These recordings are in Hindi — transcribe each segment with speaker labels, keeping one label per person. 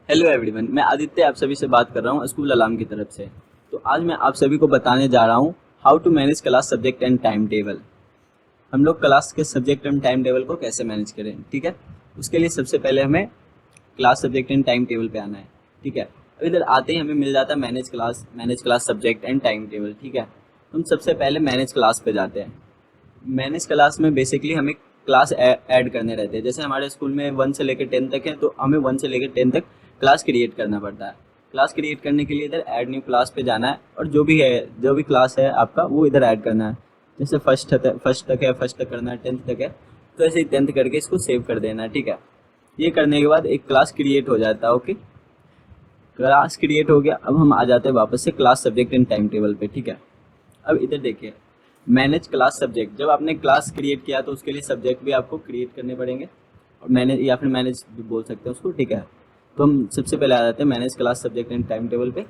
Speaker 1: हेलो एवरीवन, मैं आदित्य आप सभी से बात कर रहा हूँ स्कूल अलार्म की तरफ से। तो आज मैं आप सभी को बताने जा रहा हूँ how to manage class subject and time table. हम लोग क्लास के सब्जेक्ट एंड टाइम टेबल को कैसे मैनेज करें, ठीक है। उसके लिए सबसे पहले हमें class subject and time table पे आना है, ठीक है। अब इधर आते ही हमें मिल जाता है manage class subject and time table, ठीक है। हम सबसे पहले मैनेज क्लास पे जाते हैं। मैनेज क्लास में बेसिकली हमें क्लास ऐड करने रहते हैं। जैसे हमारे स्कूल में 1 से लेकर 10 तक है, तो हमें 1 से लेकर 10 तक क्लास क्रिएट करना पड़ता है। क्लास क्रिएट करने के लिए इधर ऐड न्यू क्लास पे जाना है और जो भी क्लास है आपका वो इधर ऐड करना है। जैसे फर्स्ट तक करना है, 10th तक है, तो ऐसे ही 10th करके इसको सेव कर देना है, ठीक है। ये करने के बाद एक क्लास क्रिएट हो जाता है। ओके, क्लास क्रिएट हो गया। अब हम आ जाते हैं वापस से class subject and time table पे, ठीक है। अब इधर देखिए, मैनेज क्लास सब्जेक्ट। जब आपने क्लास क्रिएट किया तो उसके लिए सब्जेक्ट भी आपको क्रिएट करने पड़ेंगे और मैनेज या फिर मैनेज भी बोल सकते हैं उसको, ठीक है। तो हम सबसे पहले आ जाते हैं manage class subject and time table पे।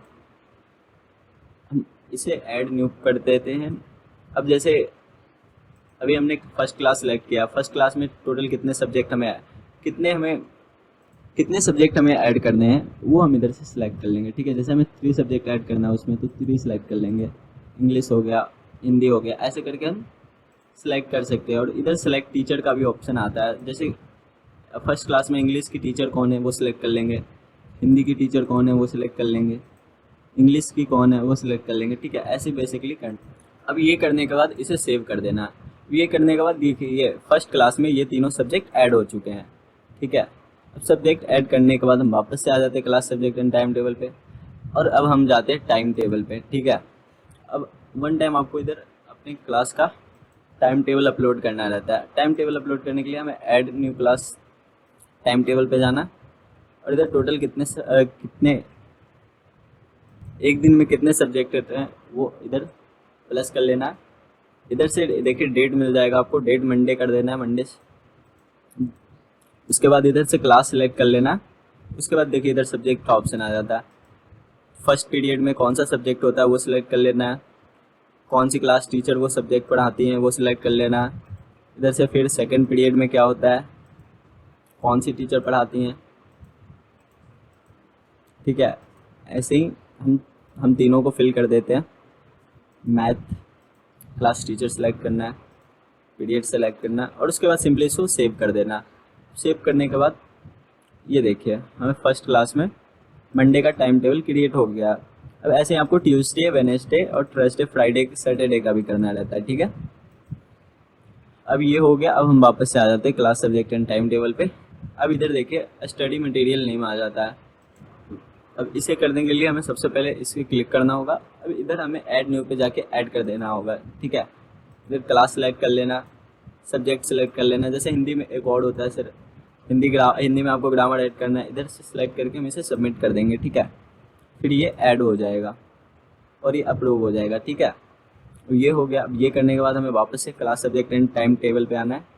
Speaker 1: हम इसे ऐड न्यू कर देते हैं। अब जैसे अभी हमने फर्स्ट क्लास सेलेक्ट किया, फर्स्ट क्लास में टोटल कितने सब्जेक्ट हमें ऐड करने हैं वो हम इधर से सिलेक्ट कर लेंगे, ठीक है। जैसे हमें 3 सब्जेक्ट ऐड करना है उसमें, तो 3 सिलेक्ट कर लेंगे। इंग्लिश हो गया, हिंदी हो गया, ऐसे करके हम सिलेक्ट कर सकते हैं। और इधर सेलेक्ट टीचर का भी ऑप्शन आता है। जैसे फर्स्ट क्लास में इंग्लिश की टीचर कौन है वो सिलेक्ट कर लेंगे, हिंदी की टीचर कौन है वो सिलेक्ट कर लेंगे, इंग्लिश की कौन है वो सिलेक्ट कर लेंगे, ठीक है। ऐसे बेसिकली कर। अब ये करने के बाद इसे सेव कर देना। ये करने के बाद देखिए, ये फर्स्ट क्लास में ये तीनों सब्जेक्ट ऐड हो चुके हैं, ठीक है। अब सब्जेक्ट ऐड करने के बाद हम वापस से आ जाते हैं class subject and time table पे। और अब हम जाते हैं टाइम टेबल पे, ठीक है। अब वन टाइम आपको इधर अपनी क्लास का टाइम टेबल अपलोड करना रहता है। टाइम टेबल अपलोड करने के लिए हमें add new class time table पे जाना और इधर टोटल कितने एक दिन में कितने सब्जेक्ट रहते हैं वो इधर प्लस कर लेना है। इधर से देखिए डेट मिल जाएगा आपको, डेट मंडे कर देना है, मंडे से। उसके बाद इधर से क्लास सेलेक्ट कर लेना। उसके बाद देखिए इधर सब्जेक्ट का ऑप्शन आ जाता है। फर्स्ट पीरियड में कौन सा सब्जेक्ट होता है वो सिलेक्ट कर लेना है। कौन सी क्लास टीचर वो सब्जेक्ट पढ़ाती हैं वो सिलेक्ट कर लेना है। इधर से फिर सेकंड पीरियड में क्या होता है, कौन सी टीचर पढ़ाती हैं, ठीक है। ऐसे ही हम तीनों को फिल कर देते हैं। मैथ क्लास टीचर सेलेक्ट करना है, पीरियड सेलेक्ट करना है और उसके बाद सिंपली इसको सेव कर देना। सेव करने के बाद ये देखिए हमें फर्स्ट क्लास में मंडे का टाइम टेबल क्रिएट हो गया। अब ऐसे ही आपको ट्यूसडे, वेडनेसडे और थर्सडे, फ्राइडे, सैटरडे का भी करना रहता है, ठीक है। अब ये हो गया। अब हम वापस से आ जाते हैं class subject and time table पे। अब इधर देखिए स्टडी मटेरियल नेम आ जाता है। अब इसे करने के लिए हमें सबसे पहले इसे क्लिक करना होगा। अब इधर हमें ऐड न्यू पे जाके ऐड कर देना होगा, ठीक है। इधर क्लास सेलेक्ट कर लेना, सब्जेक्ट सेलेक्ट कर लेना। जैसे हिंदी में एक वर्ड होता है सर, हिंदी में आपको ग्रामर ऐड करना है। इधर से सिलेक्ट करके हम इसे सबमिट कर देंगे, ठीक है। फिर ये ऐड हो जाएगा और ये अप्रूव हो जाएगा, ठीक है। तो ये हो गया। अब ये करने के बाद हमें वापस से class subject and time table पे आना है।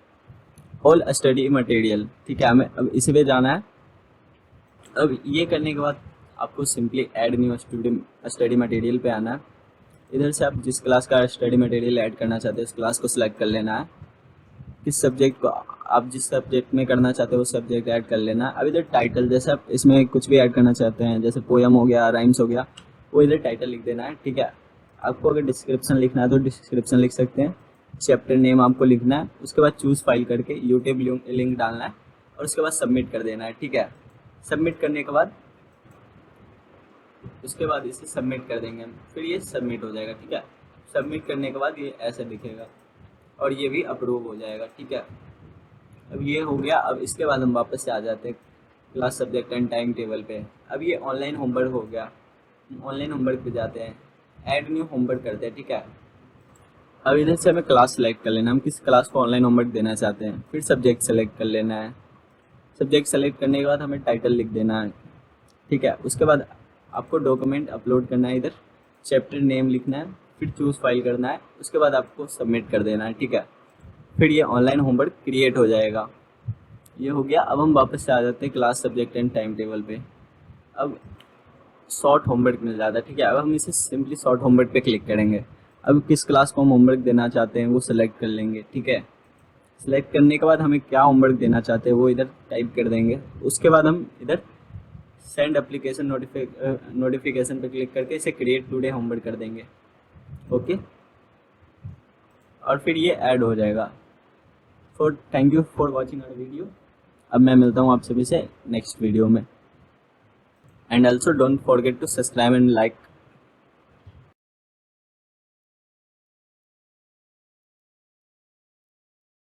Speaker 1: ऑल स्टडी मटेरियल, ठीक है, हमें अब इस पे जाना है। अब ये करने के बाद आपको simply add new study material पे आना है। इधर से आप जिस क्लास का स्टडी मटेरियल ऐड करना चाहते हैं उस क्लास को सिलेक्ट कर लेना है। किस सब्जेक्ट को आप जिस सब्जेक्ट में करना चाहते हो वो सब्जेक्ट ऐड कर लेना। अब इधर टाइटल, जैसे आप इसमें कुछ भी ऐड करना चाहते हैं, जैसे पोयम हो गया, राइम्स हो गया, वो इधर टाइटल लिख देना है, ठीक है। आपको अगर डिस्क्रिप्शन लिखना है तो डिस्क्रिप्शन लिख सकते हैं। चैप्टर नेम आपको लिखना है। उसके बाद चूज़ फाइल करके यूट्यूब लिंक डालना है और उसके बाद सबमिट कर देना है, ठीक है। सबमिट करने के बाद इसे सबमिट कर देंगे हम, फिर ये सबमिट हो जाएगा, ठीक है। सबमिट करने के बाद ये ऐसा दिखेगा और ये भी अप्रूव हो जाएगा, ठीक है। अब ये हो गया। अब इसके बाद हम वापस से आ जाते हैं class subject and time table पे। अब ये ऑनलाइन होमवर्क हो गया। ऑनलाइन होमवर्क पे जाते हैं, ऐड न्यू होमवर्क करते हैं, ठीक है। अब इधर से हमें क्लास सेलेक्ट कर लेना, हम किस क्लास को ऑनलाइन होमवर्क देना चाहते हैं। फिर सब्जेक्ट सेलेक्ट कर लेना है। सब्जेक्ट सेलेक्ट करने के बाद हमें टाइटल लिख देना है, ठीक है। उसके बाद आपको डॉक्यूमेंट अपलोड करना है। इधर चैप्टर नेम लिखना है, फिर चूज़ फाइल करना है। उसके बाद आपको सबमिट कर देना है, ठीक है। फिर ये ऑनलाइन होमवर्क क्रिएट हो जाएगा। ये हो गया। अब हम वापस से आ जाते हैं class subject and time table पे। अब शॉर्ट होमवर्क मिल जाता है, ठीक है। अब हम इसे सिंपली शॉर्ट होमवर्क पे क्लिक करेंगे। अब किस क्लास को हम होमवर्क देना चाहते हैं वो सिलेक्ट कर लेंगे, ठीक है। सिलेक्ट करने के बाद हमें क्या होमवर्क देना चाहते हैं वो इधर टाइप कर देंगे। उसके बाद हम इधर सेंड एप्लीकेशन नोटिफिकेशन पे क्लिक करके इसे क्रिएट टुडे होमवर्क कर देंगे। ओके, और फिर ये ऐड हो जाएगा। Thank you for watching our video. अब मैं मिलता हूँ आप सभी से नेक्स्ट वीडियो में। And also don't forget to subscribe and like